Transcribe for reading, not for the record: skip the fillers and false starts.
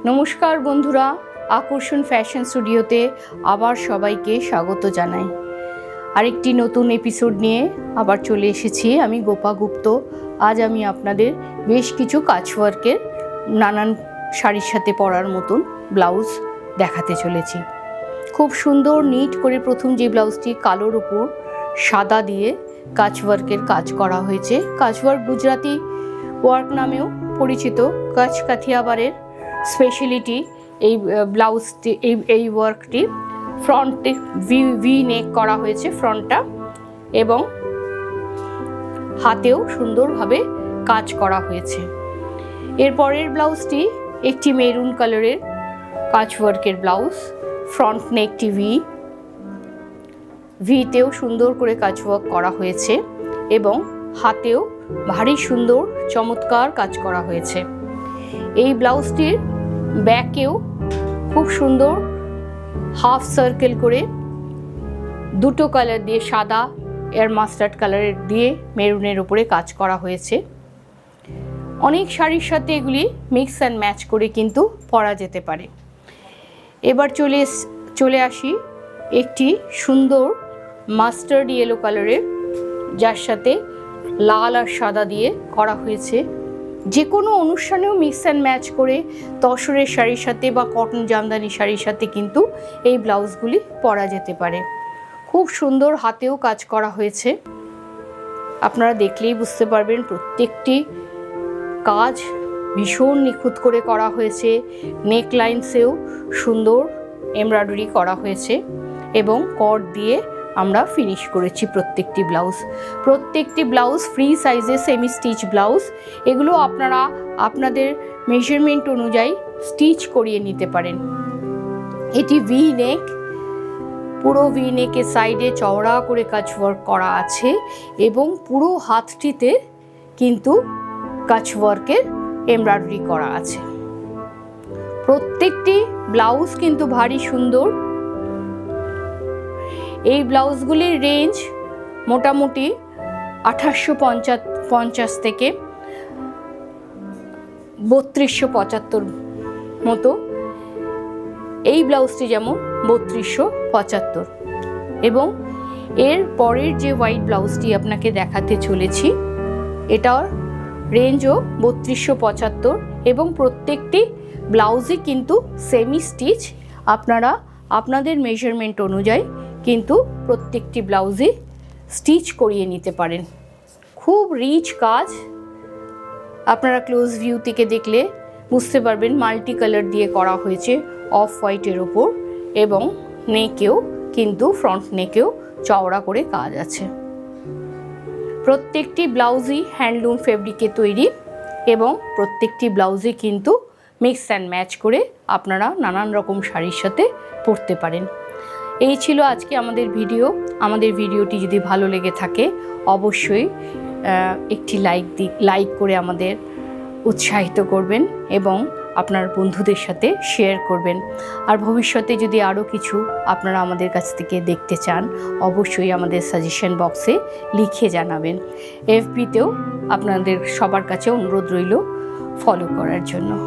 নমস্কার বন্ধুরা, আকর্ষণ ফ্যাশন স্টুডিওতে আবার সবাইকে স্বাগত জানাই। আরেকটি নতুন এপিসোড নিয়ে আবার চলে এসেছি আমি গোপা গুপ্ত। আজ আমি আপনাদের বেশ কিছু কাজওয়ার্কের নানান শাড়ির সাথে পরার মতন ব্লাউজ দেখাতে চলেছি। খুব সুন্দর নিট করে প্রথম যে ব্লাউজটি কালোর উপর সাদা দিয়ে কাজওয়ার্কের কাজ করা হয়েছে। কাজওয়ার্ক গুজরাটি ওয়ার্ক নামেও পরিচিত। কাচ কাথিয়াবারের স্পেশালিটি এই ব্লাউজটি, এই ওয়ার্কটি ফ্রন্টে ভি নেক করা হয়েছে ফ্রন্টটা, এবং হাতেও সুন্দরভাবে কাজ করা হয়েছে। এরপরের ব্লাউজটি একটি মেরুন কালারের কাজওয়ার্কের ব্লাউজ, ফ্রন্ট নেকটি ভিতেও সুন্দর করে কাজওয়ার্ক করা হয়েছে এবং হাতেও ভারী সুন্দর চমৎকার কাজ করা হয়েছে। এই ব্লাউজটির ব্যাকেও খুব সুন্দর হাফ সার্কেল করে দুটো কালার দিয়ে, সাদা এর মাস্টার্ড কালারের দিয়ে মেরুনের উপরে কাজ করা হয়েছে। অনেক শাড়ির সাথে এগুলি মিক্স অ্যান্ড ম্যাচ করে কিন্তু পরা যেতে পারে। এবার চলে আসি একটি সুন্দর মাস্টার্ড ইয়েলো কালারের, যার সাথে লাল আর সাদা দিয়ে করা হয়েছে। যে কোনো অনুষ্ঠানেও মিক্স অ্যান্ড ম্যাচ করে তসরের শাড়ির সাথে বা কটন জামদানি শাড়ির সাথে কিন্তু এই ব্লাউজগুলি পরা যেতে পারে। খুব সুন্দর হাতেও কাজ করা হয়েছে, আপনারা দেখলেই বুঝতে পারবেন। প্রত্যেকটি কাজ ভীষণ নিখুঁত করে করা হয়েছে। নেক লাইনসেও সুন্দর এমব্রয়ডারি করা হয়েছে এবং কট দিয়ে আমরা ফিনিশ করেছি প্রত্যেকটি ব্লাউজ ফ্রি সাইজে সেমি স্টিচ ব্লাউজ। এগুলো আপনারা আপনাদের মেজারমেন্ট অনুযায়ী স্টিচ করিয়ে নিতে পারেন। এটি ভি নেক, পুরো ভি নেকের সাইডে চওড়া করে কাজওয়ার্ক করা আছে এবং পুরো হাতটিতে কিন্তু কাজওয়ার্কের এমব্রয়ডারি করা আছে। প্রত্যেকটি ব্লাউজ কিন্তু ভারী সুন্দর। এই ব্লাউজগুলির রেঞ্জ মোটামুটি 1850 থেকে 3275 মতো। এই ব্লাউজটি যেমন 3275, এবং এর পরের যে হোয়াইট ব্লাউজটি আপনাকে দেখাতে চলেছি এটার রেঞ্জও 3275, এবং প্রত্যেকটি ব্লাউজই কিন্তু সেমি স্টিচ। আপনারা আপনাদের মেজারমেন্ট অনুযায়ী কিন্তু প্রত্যেকটি ব্লাউজই স্টিচ করিয়ে নিতে পারেন। খুব রিচ কাজ, আপনারা ক্লোজ ভিউ থেকে দেখলে বুঝতে পারবেন। মাল্টি কালার দিয়ে করা হয়েছে অফ হোয়াইটের ওপর, এবং নেকেও কিন্তু ফ্রন্ট নেকেও চওড়া করে কাজ আছে। প্রত্যেকটি ব্লাউজই হ্যান্ডলুম ফেব্রিকে তৈরি, এবং প্রত্যেকটি ব্লাউজই কিন্তু মিক্স অ্যান্ড ম্যাচ করে আপনারা নানান রকম শাড়ির সাথে পরতে পারেন। এই ছিল আজকে আমাদের ভিডিও। আমাদের ভিডিওটি যদি ভালো লেগে থাকে অবশ্যই একটি লাইক করে আমাদের উৎসাহিত করবেন এবং আপনার বন্ধুদের সাথে শেয়ার করবেন। আর ভবিষ্যতে যদি আরও কিছু আপনারা আমাদের কাছ থেকে দেখতে চান অবশ্যই আমাদের সাজেশন বক্সে লিখে জানাবেন। FB-তেও আপনাদের সবার কাছে অনুরোধ রইল ফলো করার জন্য।